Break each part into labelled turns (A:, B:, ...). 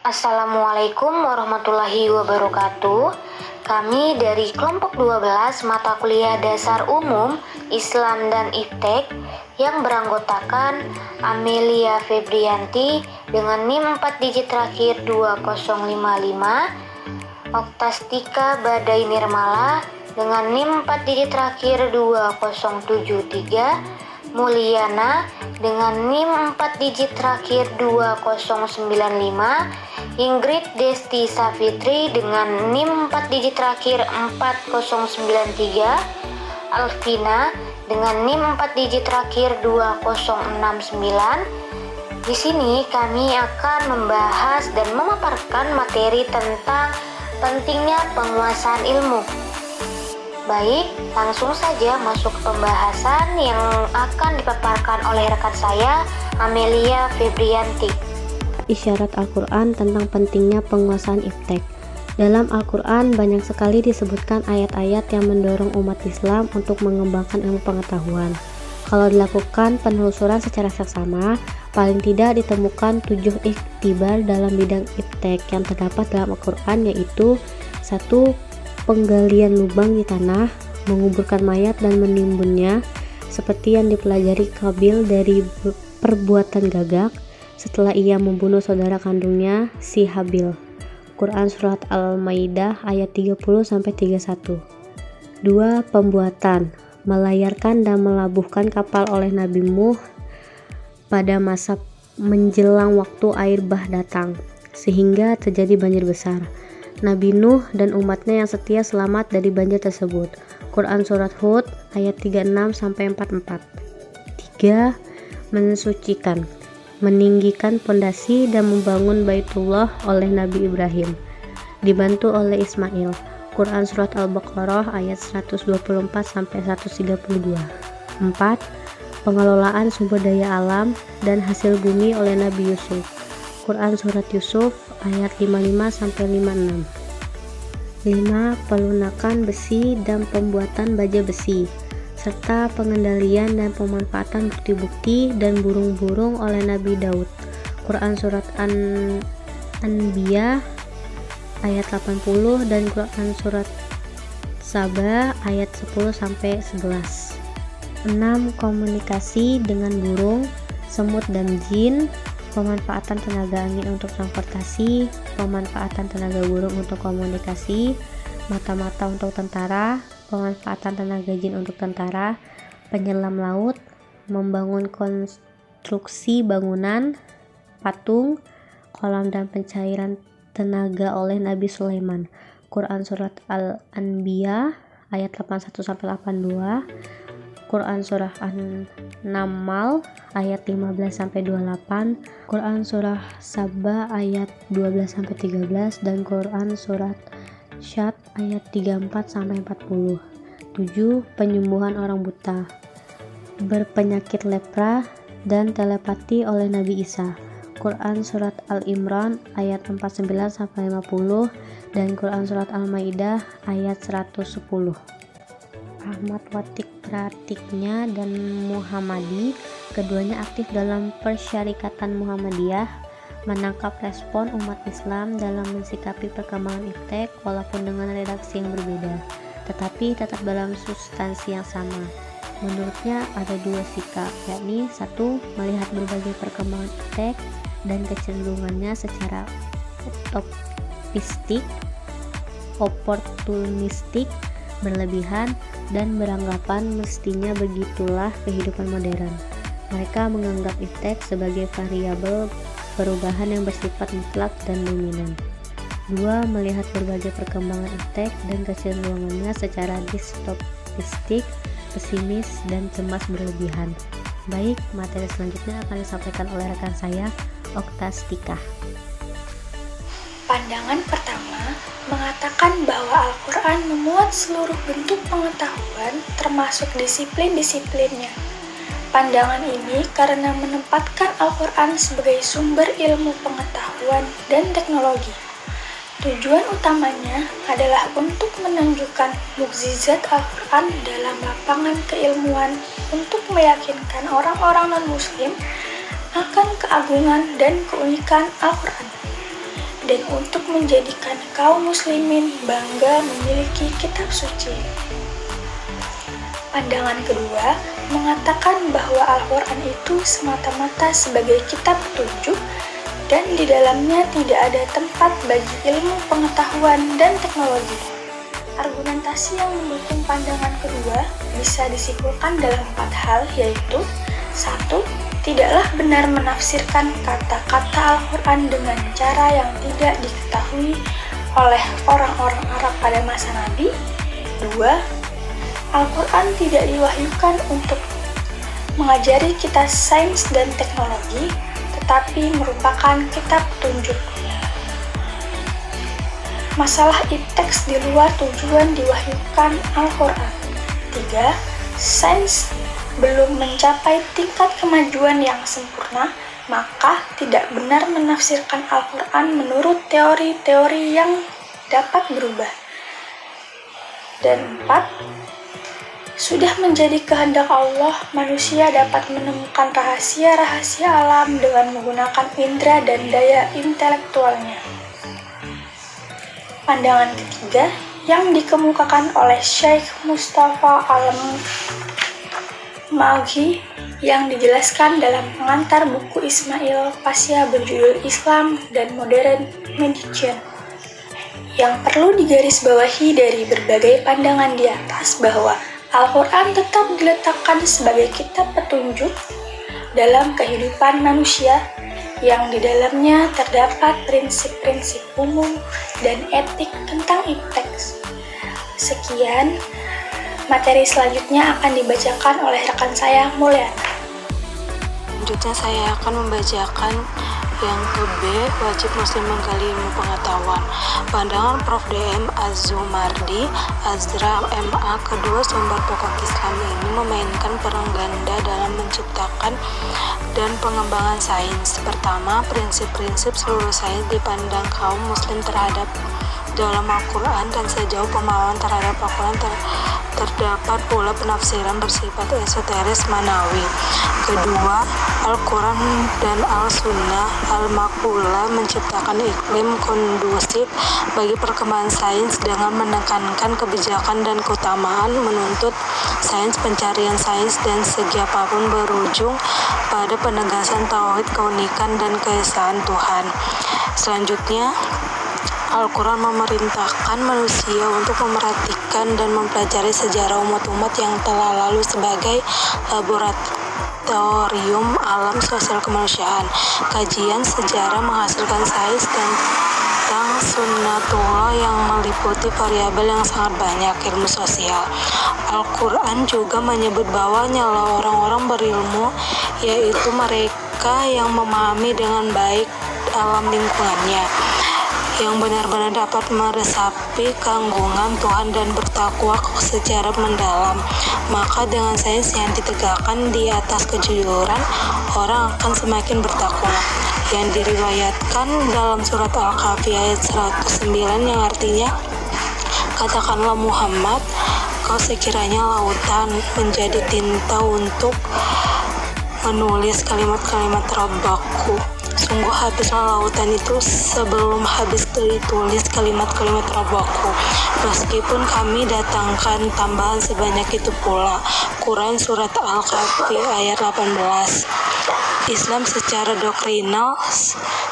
A: Assalamualaikum warahmatullahi wabarakatuh. Kami dari kelompok 12 mata kuliah dasar umum Islam dan Iptek yang beranggotakan Amelia Febrianti dengan NIM 4 digit terakhir 2055, Oktastika Badai Nirmala dengan NIM 4 digit terakhir 2073, Mulyana dengan NIM 4 digit terakhir 2095, Ingrid Desti Safitri dengan NIM 4 digit terakhir 4093, Alvina dengan NIM 4 digit terakhir 2069. Di sini kami akan membahas dan memaparkan materi tentang pentingnya penguasaan ilmu. Baik, langsung saja masuk ke pembahasan yang akan dipaparkan oleh rekan saya, Amelia Febrianti.
B: Isyarat Al-Quran tentang pentingnya penguasaan iptek. Dalam Al-Quran banyak sekali disebutkan ayat-ayat yang mendorong umat Islam untuk mengembangkan ilmu pengetahuan. Kalau dilakukan penelusuran secara seksama, paling tidak ditemukan 7 iktibar dalam bidang iptek yang terdapat dalam Al-Quran, yaitu 1. Penggalian lubang di tanah, menguburkan mayat dan menimbunnya, seperti yang dipelajari Qabil dari perbuatan gagak setelah ia membunuh saudara kandungnya si Habil. Quran Surat Al-Maidah ayat 30-31. 2. Pembuatan, melayarkan dan melabuhkan kapal oleh Nabi Nuh pada masa menjelang waktu air bah datang, sehingga terjadi banjir besar. Nabi Nuh dan umatnya yang setia selamat dari banjir tersebut. Quran Surat Hud ayat 36-44. 3. Mensucikan, meninggikan pondasi dan membangun Baitullah oleh Nabi Ibrahim, dibantu oleh Ismail. Quran Surat Al-Baqarah ayat 124-132. 4. Pengelolaan sumber daya alam dan hasil bumi oleh Nabi Yusuf. Quran Surat Yusuf ayat 55-56. 5. Pelunakan besi dan pembuatan baja besi, serta pengendalian dan pemanfaatan bukti-bukti dan burung-burung oleh Nabi Daud. Quran Surat An-Anbiya ayat 80 dan Quran Surat Saba ayat 10-11. 6. Komunikasi dengan burung, semut dan jin, pemanfaatan tenaga angin untuk transportasi, pemanfaatan tenaga burung untuk komunikasi, mata-mata untuk tentara, pemanfaatan tenaga jin untuk tentara, penyelam laut, membangun konstruksi bangunan, patung, kolam dan pencairan tenaga oleh Nabi Sulaiman. Quran Surat Al-Anbiya ayat 81-82, Quran Surah An-Naml ayat 15-28, Quran Surah Saba ayat 12-13, dan Quran Surat Syad ayat 34-40. 7. Penyembuhan orang buta, berpenyakit lepra dan telepati oleh Nabi Isa. Quran Surat Al-Imran ayat 49-50 dan Quran Surat Al-Maidah ayat 110. Ahmad Watik Pratiknya dan Muhammadi, keduanya aktif dalam Persyarikatan Muhammadiyah, menangkap respon umat Islam dalam mensikapi perkembangan iptek walaupun dengan redaksi yang berbeda, tetapi tetap dalam substansi yang sama. Menurutnya ada 2 sikap, yakni 1. Melihat berbagai perkembangan iptek dan kecenderungannya secara utopistik, oportunistik, berlebihan, dan beranggapan mestinya begitulah kehidupan modern. Mereka menganggap iptek sebagai variabel perubahan yang bersifat mutlak dan dominan. 2. Melihat berbagai perkembangan iptek dan kecenderungannya secara distopistik, pesimis, dan cemas berlebihan. Baik, materi selanjutnya akan disampaikan oleh rekan saya, Oktastika.
C: Pandangan pertama mengatakan bahwa Al-Quran memuat seluruh bentuk pengetahuan termasuk disiplin-disiplinnya. Pandangan ini karena menempatkan Al-Quran sebagai sumber ilmu pengetahuan dan teknologi. Tujuan utamanya adalah untuk menunjukkan mukjizat Al-Quran dalam lapangan keilmuan untuk meyakinkan orang-orang non-muslim akan keagungan dan keunikan Al-Quran. dan untuk menjadikan kaum muslimin bangga memiliki kitab suci. Pandangan kedua mengatakan bahwa Al-Quran itu semata-mata sebagai kitab petunjuk dan di dalamnya tidak ada tempat bagi ilmu pengetahuan dan teknologi. Argumentasi yang mendukung pandangan kedua bisa disimpulkan dalam 4 hal, yaitu 1. Tidaklah benar menafsirkan kata-kata Al-Quran dengan cara yang tidak diketahui oleh orang-orang Arab pada masa Nabi. 2. Al-Quran tidak diwahyukan untuk mengajari kita sains dan teknologi, tetapi merupakan kitab petunjuk. Masalah ipteks di luar tujuan diwahyukan Al-Quran. 3. Sains belum mencapai tingkat kemajuan yang sempurna, maka tidak benar menafsirkan Al-Quran menurut teori-teori yang dapat berubah. Dan 4. Sudah menjadi kehendak Allah, manusia dapat menemukan rahasia-rahasia alam dengan menggunakan indera dan daya intelektualnya. Pandangan ketiga yang dikemukakan oleh Syekh Mustafa Al-Maghi yang dijelaskan dalam pengantar buku Ismail Pasha berjudul Islam dan Modern Medicine. Yang perlu digarisbawahi dari berbagai pandangan di atas bahwa Al-Quran tetap diletakkan sebagai kitab petunjuk dalam kehidupan manusia yang di dalamnya terdapat prinsip-prinsip umum dan etik tentang ipteks. Sekian, materi selanjutnya akan dibacakan oleh rekan saya, Mulyana.
D: Selanjutnya saya akan membacakan yang ke B, wajib muslim menggali ilmu pengetahuan. Pandangan Prof. DM Az-Zumardi, Azra MA, kedua sumber pokok Islam ini memainkan peran ganda dalam menciptakan dan pengembangan sains. Pertama, prinsip-prinsip seluruh sains dipandang kaum muslim terhadap dalam Al-Quran dan sejauh pemahaman terhadap Al-Quran terdapat pula penafsiran bersifat esoteris manawi. Kedua, Al-Quran dan Al-Sunnah Al-Maqbulah menciptakan iklim kondusif bagi perkembangan sains dengan menekankan kebijakan dan keutamaan menuntut sains, pencarian sains dan segi apapun berujung pada penegasan tauhid, keunikan dan keesaan Tuhan. Selanjutnya, Al-Quran memerintahkan manusia untuk memerhatikan dan mempelajari sejarah umat-umat yang telah lalu sebagai laboratorium alam sosial kemanusiaan. Kajian sejarah menghasilkan sains tentang sunnatullah yang meliputi variabel yang sangat banyak ilmu sosial. Al-Quran juga menyebut bahwa nyala orang-orang berilmu, yaitu mereka yang memahami dengan baik alam lingkungannya, yang benar-benar dapat meresapi keagungan Tuhan dan bertakwa secara mendalam. Maka dengan sains yang ditegakkan di atas kejujuran, orang akan semakin bertakwa. Yang diriwayatkan dalam surat Al-Kahfi ayat 109 yang artinya, katakanlah Muhammad, kau sekiranya lautan menjadi tinta untuk menulis kalimat-kalimat Rabbku. Sungguh habislah lautan itu sebelum habis ditulis kalimat-kalimat Rabbku. Meskipun kami datangkan tambahan sebanyak itu pula. Quran Surat Al-Kahfi ayat 18. Islam secara doktrinal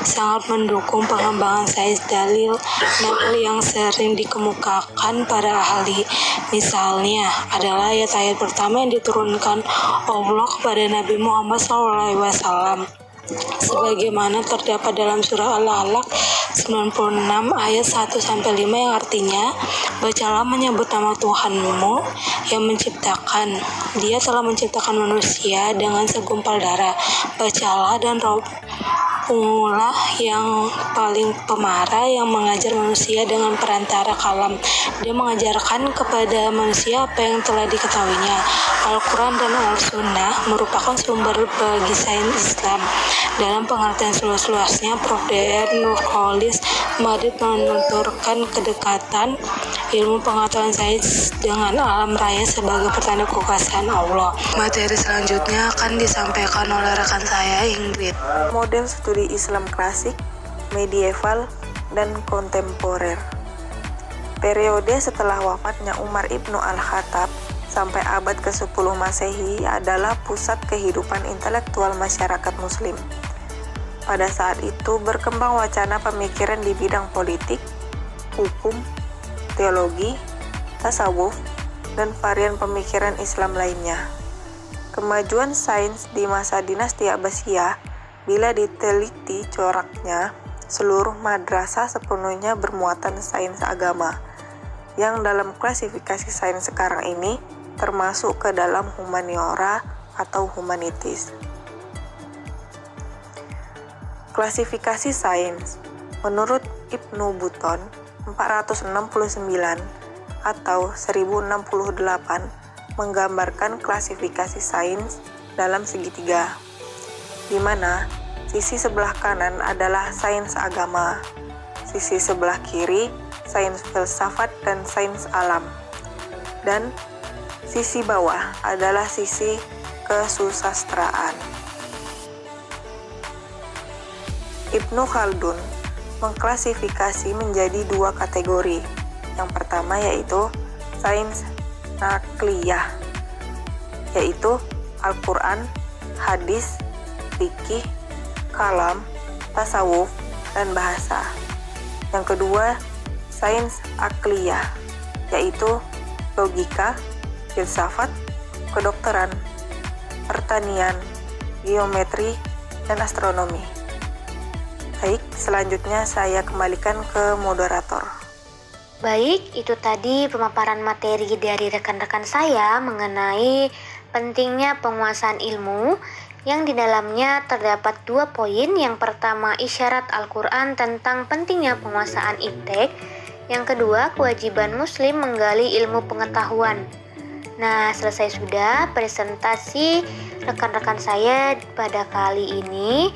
D: sangat mendukung pengembangan sains. Dalil nakli yang sering dikemukakan para ahli misalnya adalah ayat-ayat pertama yang diturunkan Allah kepada Nabi Muhammad SAW, sebagaimana terdapat dalam surah Al-Alaq 96 ayat 1-5 yang artinya, bacalah menyebut nama Tuhanmu yang menciptakan. Dia telah menciptakan manusia dengan segumpal darah. Bacalah dan Rabbulah yang paling pemarah yang mengajar manusia dengan perantara kalam. Dia mengajarkan kepada manusia apa yang telah diketahuinya. Al-Quran dan Al-Sunnah merupakan sumber bagi sains Islam. Dalam pengertian seluas-luasnya, Prof. Dr. Nurholis Madrid menuturkan kedekatan ilmu pengetahuan sains dengan alam raya sebagai pertanda kekuasaan Allah. Materi selanjutnya akan disampaikan oleh rekan saya, Ingrid.
E: Model studi Islam klasik, medieval, dan kontemporer. Periode setelah wafatnya Umar ibnu al-Khattab sampai abad ke-10 Masehi adalah pusat kehidupan intelektual masyarakat Muslim. Pada saat itu berkembang wacana pemikiran di bidang politik, hukum, teologi, tasawuf, dan varian pemikiran Islam lainnya. Kemajuan sains di masa dinasti Abbasiyah, bila diteliti coraknya, seluruh madrasah sepenuhnya bermuatan sains agama, yang dalam klasifikasi sains sekarang ini termasuk ke dalam humaniora atau humanitis. Klasifikasi sains menurut Ibnu Buton 469 atau 1068 menggambarkan klasifikasi sains dalam segitiga, di mana sisi sebelah kanan adalah sains agama, sisi sebelah kiri sains filsafat dan sains alam, dan sisi bawah adalah sisi kesusastraan. Ibnu Khaldun mengklasifikasi menjadi dua kategori. Yang pertama yaitu sains nakliyah, yaitu Al-Quran, hadis, fikih, kalam, tasawuf, dan bahasa. Yang kedua, sains akliyah, yaitu logika, filsafat, kedokteran, pertanian, geometri, dan astronomi. Baik, selanjutnya saya kembalikan ke moderator.
A: Baik, itu tadi pemaparan materi dari rekan-rekan saya mengenai pentingnya penguasaan ilmu, yang di dalamnya terdapat 2 poin. Yang pertama, isyarat Al-Quran tentang pentingnya penguasaan iptek. Yang kedua, kewajiban muslim menggali ilmu pengetahuan. Nah, selesai sudah presentasi rekan-rekan saya pada kali ini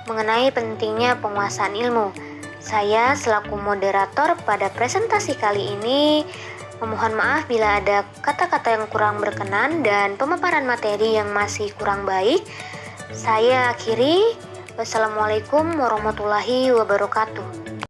A: mengenai pentingnya penguasaan ilmu. Saya selaku moderator pada presentasi kali ini memohon maaf bila ada kata-kata yang kurang berkenan dan pemaparan materi yang masih kurang baik. Saya akhiri. Wassalamualaikum warahmatullahi wabarakatuh.